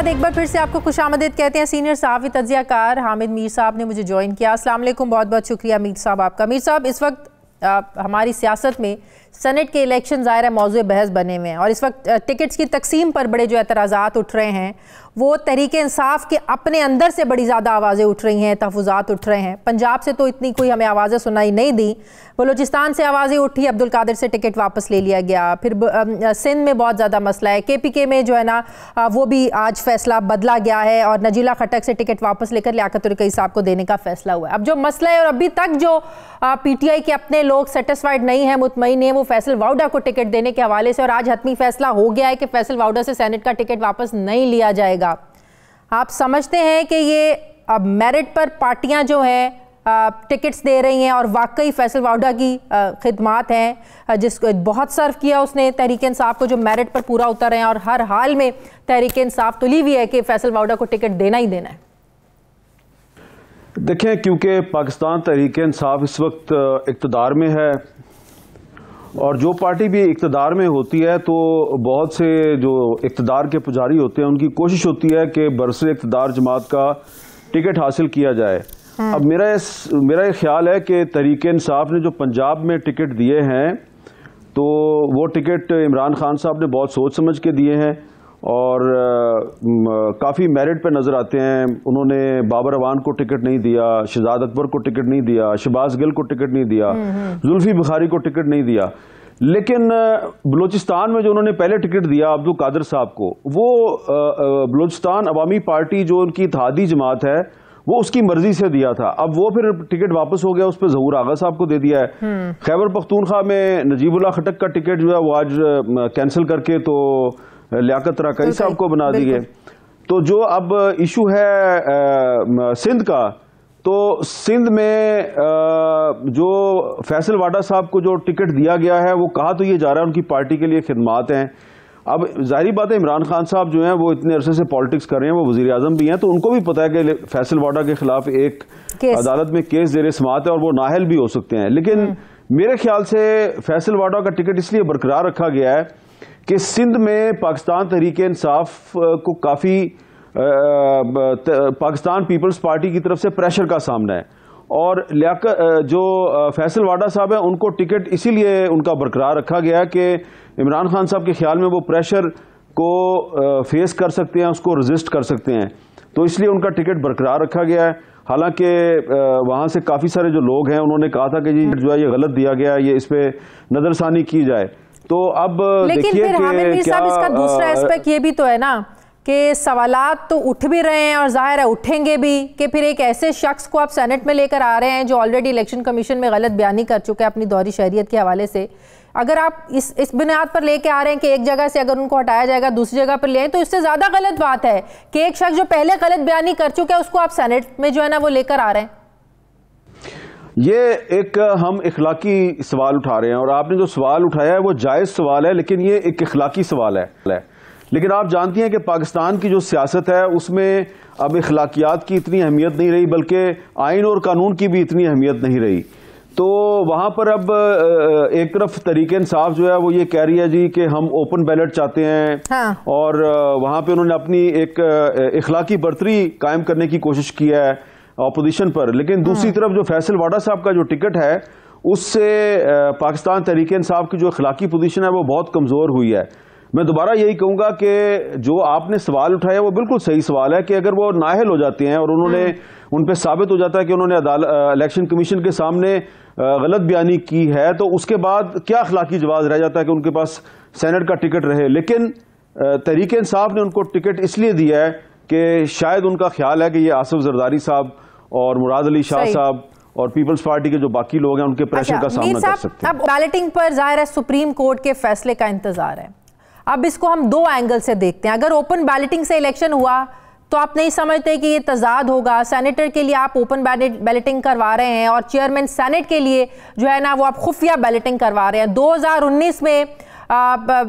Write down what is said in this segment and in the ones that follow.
بعد ایک بار پھر سے آپ کو خوش آمدید کہتے ہیں. سینئر صحافی تجزیہ کار حامد میر صاحب نے مجھے جوائن کیا. السلام علیکم, بہت بہت شکریہ میر صاحب آپ کا. میر صاحب, اس وقت ہماری سیاست میں سینٹ کے الیکشن ظاہر ہے موضوع بحث بنے ہوئے ہیں, اور اس وقت ٹکٹس کی تقسیم پر بڑے جو اعتراضات اٹھ رہے ہیں وہ تحریک انصاف کے اپنے اندر سے بڑی زیادہ آوازیں اٹھ رہی ہیں, تحفظات اٹھ رہے ہیں. پنجاب سے تو اتنی کوئی ہمیں آوازیں سنائی نہیں دی, بلوچستان سے آوازیں اٹھی, عبدالقادر سے ٹکٹ واپس لے لیا گیا, پھر سندھ میں بہت زیادہ مسئلہ ہے, کے پی کے میں جو ہے نا وہ بھی آج فیصلہ بدلا گیا ہے اور نجیلا خٹک سے ٹکٹ واپس لے کر لیاقت الرقیع صاحب کو دینے کا فیصلہ ہوا ہے. اب جو مسئلہ ہے اور ابھی تک جو پی ٹی آئی کے اپنے لوگ سیٹسفائیڈ نہیں ہیں, مطمئن نہیں ہیں, وہ فیصل واؤڈا کو ٹکٹ دینے کے حوالے سے, اور آج حتمی فیصلہ ہو گیا ہے کہ فیصل واؤڈا سے سینٹ کا ٹکٹ واپس نہیں لیا جائے گا. آپ سمجھتے ہیں کہ یہ اب میرٹ پر پارٹیاں جو ہیں ٹکٹس دے رہی ہیں اور واقعی فیصل واؤڈا کی خدمات ہیں, جس کو بہت سرو کیا اس نے تحریک انصاف کو, جو میرٹ پر پورا اتر رہے ہیں, اور ہر حال میں تحریک انصاف تلی ہوئی ہے کہ فیصل واؤڈا کو ٹکٹ دینا ہی دینا ہے؟ دیکھیں, کیونکہ پاکستان تحریک انصاف اس وقت اقتدار میں ہے, اور جو پارٹی بھی اقتدار میں ہوتی ہے تو بہت سے جو اقتدار کے پجاری ہوتے ہیں ان کی کوشش ہوتی ہے کہ برسر اقتدار جماعت کا ٹکٹ حاصل کیا جائے. اب میرا یہ خیال ہے کہ تحریک انصاف نے جو پنجاب میں ٹکٹ دیے ہیں تو وہ ٹکٹ عمران خان صاحب نے بہت سوچ سمجھ کے دیے ہیں, اور کافی میرٹ پہ نظر آتے ہیں. انہوں نے بابر اعوان کو ٹکٹ نہیں دیا, شہزاد اکبر کو ٹکٹ نہیں دیا, شہباز گل کو ٹکٹ نہیں دیا, زلفی بخاری کو ٹکٹ نہیں دیا. لیکن بلوچستان میں جو انہوں نے پہلے ٹکٹ دیا عبدالقادر صاحب کو, وہ بلوچستان عوامی پارٹی جو ان کی اتحادی جماعت ہے وہ اس کی مرضی سے دیا تھا. اب وہ پھر ٹکٹ واپس ہو گیا, اس پہ ظہور آغا صاحب کو دے دیا ہے. خیبر پختونخوا میں نجیب اللہ خٹک کا ٹکٹ جو ہے وہ آج کینسل کر کے تو لیاقت الرقیع صاحب کو بنا دی گئے. تو جو اب ایشو ہے سندھ کا, تو سندھ میں جو فیصل واڈا صاحب کو جو ٹکٹ دیا گیا ہے وہ کہا تو یہ جا رہا ہے ان کی پارٹی کے لیے خدمات ہیں. اب ظاہری بات ہے عمران خان صاحب جو ہیں وہ اتنے عرصے سے پالیٹکس کر رہے ہیں, وہ وزیر اعظم بھی ہیں, تو ان کو بھی پتہ ہے کہ فیصل واڈا کے خلاف ایک عدالت میں کیس زیر سماعت ہے اور وہ نااہل بھی ہو سکتے ہیں. لیکن میرے خیال سے فیصل واڈا کا ٹکٹ اس لیے برقرار رکھا گیا ہے کہ سندھ میں پاکستان تحریک انصاف کو کافی پاکستان پیپلز پارٹی کی طرف سے پریشر کا سامنا ہے, اور جو فیصل واڈا صاحب ہیں ان کو ٹکٹ اسی لیے ان کا برقرار رکھا گیا ہے کہ عمران خان صاحب کے خیال میں وہ پریشر کو فیس کر سکتے ہیں, اس کو رزسٹ کر سکتے ہیں, تو اس لیے ان کا ٹکٹ برقرار رکھا گیا ہے. حالانکہ وہاں سے کافی سارے جو لوگ ہیں انہوں نے کہا تھا کہ جی جو ہے یہ غلط دیا گیا ہے, یہ اس پہ نظر ثانی کی جائے. تو اب لیکن پھر حامد میر صاحب اس کا دوسرا اسپیکٹ یہ بھی تو ہے نا کہ سوالات تو اٹھ بھی رہے ہیں اور ظاہر ہے اٹھیں گے بھی, کہ پھر ایک ایسے شخص کو آپ سینٹ میں لے کر آ رہے ہیں جو آلریڈی الیکشن کمیشن میں غلط بیانی کر چکے ہیں اپنی دوہری شہریت کے حوالے سے. اگر آپ اس بنیاد پر لے کے آ رہے ہیں کہ ایک جگہ سے اگر ان کو ہٹایا جائے گا دوسری جگہ پر لے آئیں, تو اس سے زیادہ غلط بات ہے کہ ایک شخص جو پہلے غلط بیانی کر چکے ہیں اس کو آپ سینٹ میں جو ہے نا وہ لے کر آ رہے ہیں. یہ ایک ہم اخلاقی سوال اٹھا رہے ہیں, اور آپ نے جو سوال اٹھایا ہے وہ جائز سوال ہے, لیکن یہ ایک اخلاقی سوال ہے. لیکن آپ جانتی ہیں کہ پاکستان کی جو سیاست ہے اس میں اب اخلاقیات کی اتنی اہمیت نہیں رہی, بلکہ آئین اور قانون کی بھی اتنی اہمیت نہیں رہی. تو وہاں پر اب ایک طرف تحریک انصاف جو ہے وہ یہ کہہ رہی ہے جی کہ ہم اوپن بیلٹ چاہتے ہیں, اور وہاں پہ انہوں نے اپنی ایک اخلاقی برتری قائم کرنے کی کوشش کی ہے اپوزیشن پر. لیکن دوسری طرف جو فیصل واڈا صاحب کا جو ٹکٹ ہے اس سے پاکستان تحریک انصاف کی جو اخلاقی پوزیشن ہے وہ بہت کمزور ہوئی ہے. میں دوبارہ یہی کہوں گا کہ جو آپ نے سوال اٹھایا وہ بالکل صحیح سوال ہے کہ اگر وہ نااہل ہو جاتے ہیں اور انہوں نے ان پہ ثابت ہو جاتا ہے کہ انہوں نے الیکشن کمیشن کے سامنے غلط بیانی کی ہے, تو اس کے بعد کیا اخلاقی جواز رہ جاتا ہے کہ ان کے پاس سینٹ کا ٹکٹ رہے. لیکن تحریک انصاف نے ان کو ٹکٹ اس لیے دیا ہے کہ شاید ان کا خیال ہے کہ یہ آصف زرداری صاحب اور مراد علی شاہ صاحب اور پیپلز پارٹی کے جو باقی لوگ ہیں ان کے پریشر کا سامنا کر سکتے ہیں. اب بیلٹنگ پر ظاہر ہے سپریم کورٹ کے فیصلے کا انتظار ہے. اب اس کو ہم دو اینگل سے دیکھتے ہیں. اگر اوپن بیلٹنگ سے الیکشن ہوا تو آپ نہیں سمجھتے کہ یہ تضاد ہوگا؟ سینیٹر کے لیے آپ اوپن بیلٹنگ کروا رہے ہیں اور چیئرمین سینٹ کے لیے جو ہے نا وہ آپ خفیہ بیلٹنگ کروا رہے ہیں. 2019 میں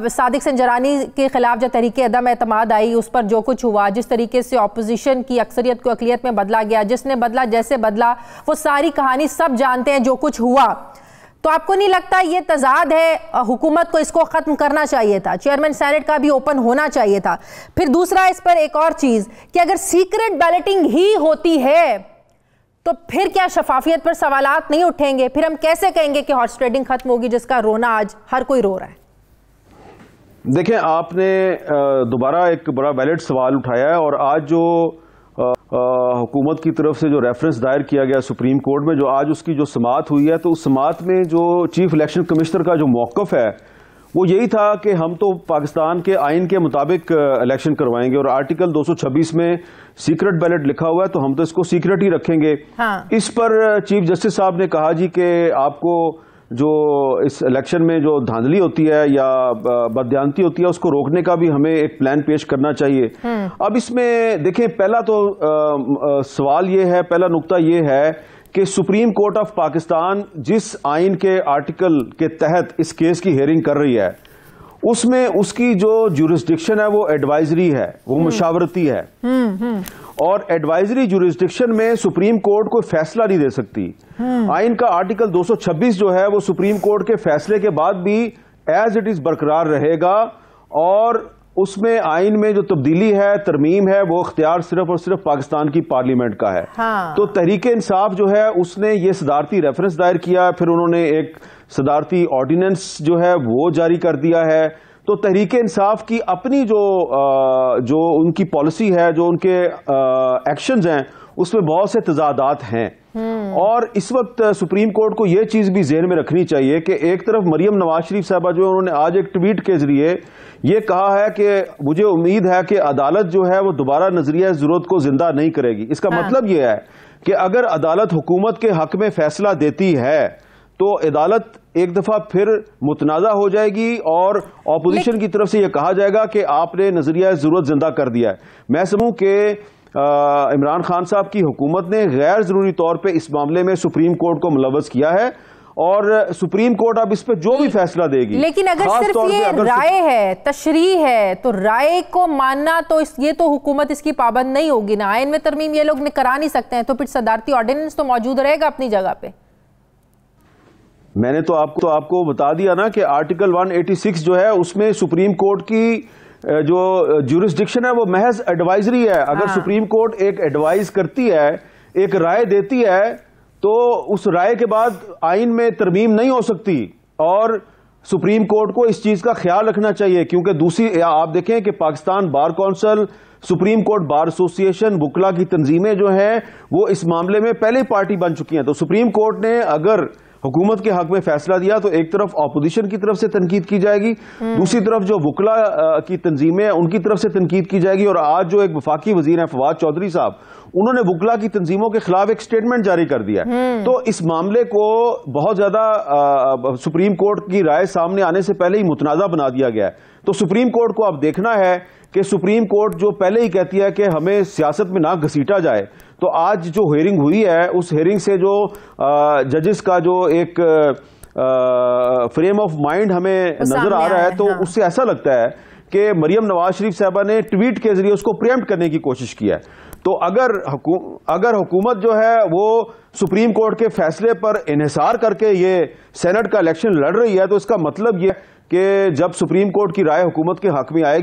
صادق سنجرانی کے خلاف جو تحریک عدم اعتماد آئی اس پر جو کچھ ہوا, جس طریقے سے اپوزیشن کی اکثریت کو اقلیت میں بدلا گیا, جس نے بدلا جیسے بدلا, وہ ساری کہانی سب جانتے ہیں جو کچھ ہوا. تو آپ کو نہیں لگتا یہ تضاد ہے؟ حکومت کو اس کو ختم کرنا چاہیے تھا، چیئرمین سینٹ کا بھی اوپن ہونا چاہیے تھا. پھر دوسرا اس پر ایک اور چیز کہ اگر سیکرٹ بیلٹنگ ہی ہوتی ہے تو پھر کیا شفافیت پر سوالات نہیں اٹھیں گے؟ پھر ہم کیسے کہیں گے کہ ہارس ٹریڈنگ ختم ہوگی جس کا رونا آج ہر کوئی رو رہا ہے؟ دیکھیں، آپ نے دوبارہ ایک بڑا ویلڈ سوال اٹھایا ہے، اور آج جو حکومت کی طرف سے جو ریفرنس دائر کیا گیا سپریم کورٹ میں، جو آج اس کی جو سماعت ہوئی ہے، تو اس سماعت میں جو چیف الیکشن کمشنر کا جو موقف ہے وہ یہی تھا کہ ہم تو پاکستان کے آئین کے مطابق الیکشن کروائیں گے، اور آرٹیکل 226 میں سیکرٹ بیلٹ لکھا ہوا ہے تو ہم تو اس کو سیکرٹ ہی رکھیں گے. اس پر چیف جسٹس صاحب نے کہا جی کہ آپ کو جو اس الیکشن میں جو دھاندلی ہوتی ہے یا بددیانتی ہوتی ہے اس کو روکنے کا بھی ہمیں ایک پلان پیش کرنا چاہیے. اب اس میں دیکھیں، پہلا تو سوال یہ ہے، پہلا نقطہ یہ ہے کہ سپریم کورٹ آف پاکستان جس آئین کے آرٹیکل کے تحت اس کیس کی ہیئرنگ کر رہی ہے، اس میں اس کی جو جورسڈکشن ہے وہ ایڈوائزری ہے، وہ مشاورتی ہے، اور ایڈوائزری جورسڈکشن میں سپریم کورٹ کوئی فیصلہ نہیں دے سکتی. آئین کا آرٹیکل 226 جو ہے وہ سپریم کورٹ کے فیصلے کے بعد بھی ایز اٹ از برقرار رہے گا، اور اس میں آئین میں جو تبدیلی ہے، ترمیم ہے، وہ اختیار صرف اور صرف پاکستان کی پارلیمنٹ کا ہے. تو تحریک انصاف جو ہے اس نے یہ صدارتی ریفرنس دائر کیا، پھر انہوں نے ایک صدارتی آرڈیننس جو ہے وہ جاری کر دیا ہے. تو تحریک انصاف کی اپنی جو ان کی پالیسی ہے، جو ان کے ایکشنز ہیں، اس میں بہت سے تضادات ہیں. اور اس وقت سپریم کورٹ کو یہ چیز بھی ذہن میں رکھنی چاہیے کہ ایک طرف مریم نواز شریف صاحبہ جو انہوں نے آج ایک ٹویٹ کے ذریعے یہ کہا ہے کہ مجھے امید ہے کہ عدالت جو ہے وہ دوبارہ نظریہ ضرورت کو زندہ نہیں کرے گی. اس کا مطلب یہ ہے کہ اگر عدالت حکومت کے حق میں فیصلہ دیتی ہے تو عدالت ایک دفعہ پھر متنازع ہو جائے گی، اور اپوزیشن کی طرف سے یہ کہا جائے گا کہ آپ نے نظریہ ضرورت زندہ کر دیا ہے. میں سمجھوں کہ عمران خان صاحب کی حکومت نے غیر ضروری طور پہ اس معاملے میں سپریم کورٹ کو ملوث کیا ہے، اور سپریم کورٹ اب اس پہ جو بھی فیصلہ دے گی. لیکن اگر صرف یہ رائے ہے، تشریح ہے، تو رائے کو ماننا تو یہ تو حکومت اس کی پابند نہیں ہوگی نا. آئین میں ترمیم یہ لوگ کرا نہیں سکتے ہیں، تو پھر صدارتی آرڈیننس تو موجود رہے گا اپنی جگہ پہ. میں نے تو آپ کو بتا دیا نا کہ آرٹیکل 186 جو ہے اس میں سپریم کورٹ کی جو جورسڈکشن ہے وہ محض ایڈوائزری ہے. اگر سپریم کورٹ ایک ایڈوائز کرتی ہے، ایک رائے دیتی ہے، تو اس رائے کے بعد آئین میں ترمیم نہیں ہو سکتی، اور سپریم کورٹ کو اس چیز کا خیال رکھنا چاہیے. کیونکہ دوسری آپ دیکھیں کہ Pakistan bar council, supreme court bar ایسوسی ایشن، وکلا کی تنظیمیں جو ہیں وہ اس معاملے میں پہلے پارٹی بن چکی ہیں. تو سپریم کورٹ نے اگر حکومت کے حق میں فیصلہ دیا تو ایک طرف اپوزیشن کی طرف سے تنقید کی جائے گی، دوسری طرف جو وکلا کی تنظیمیں ہیں ان کی طرف سے تنقید کی جائے گی. اور آج جو ایک وفاقی وزیر ہیں فواد چودھری صاحب، انہوں نے وکلا کی تنظیموں کے خلاف ایک سٹیٹمنٹ جاری کر دیا. تو اس معاملے کو بہت زیادہ سپریم کورٹ کی رائے سامنے آنے سے پہلے ہی متنازع بنا دیا گیا ہے. تو سپریم کورٹ کو اب دیکھنا ہے کہ سپریم کورٹ جو پہلے ہی کہتی ہے کہ ہمیں سیاست میں نہ گھسیٹا جائے، تو آج جو ہیئرنگ ہوئی ہے اس ہیئرنگ سے جو ججز کا جو ایک فریم آف مائنڈ ہمیں نظر آ رہا ہے، تو اس سے ایسا لگتا ہے کہ مریم نواز شریف صاحبہ نے ٹویٹ کے ذریعے اس کو پریمپٹ کرنے کی کوشش کی ہے. تو اگر حکومت جو ہے وہ سپریم کورٹ کے فیصلے پر انحصار کر کے یہ سینٹ کا الیکشن لڑ رہی ہے، تو اس کا مطلب یہ کہ جب سپریم کورٹ کی رائے حکومت کے حق میں آئے گی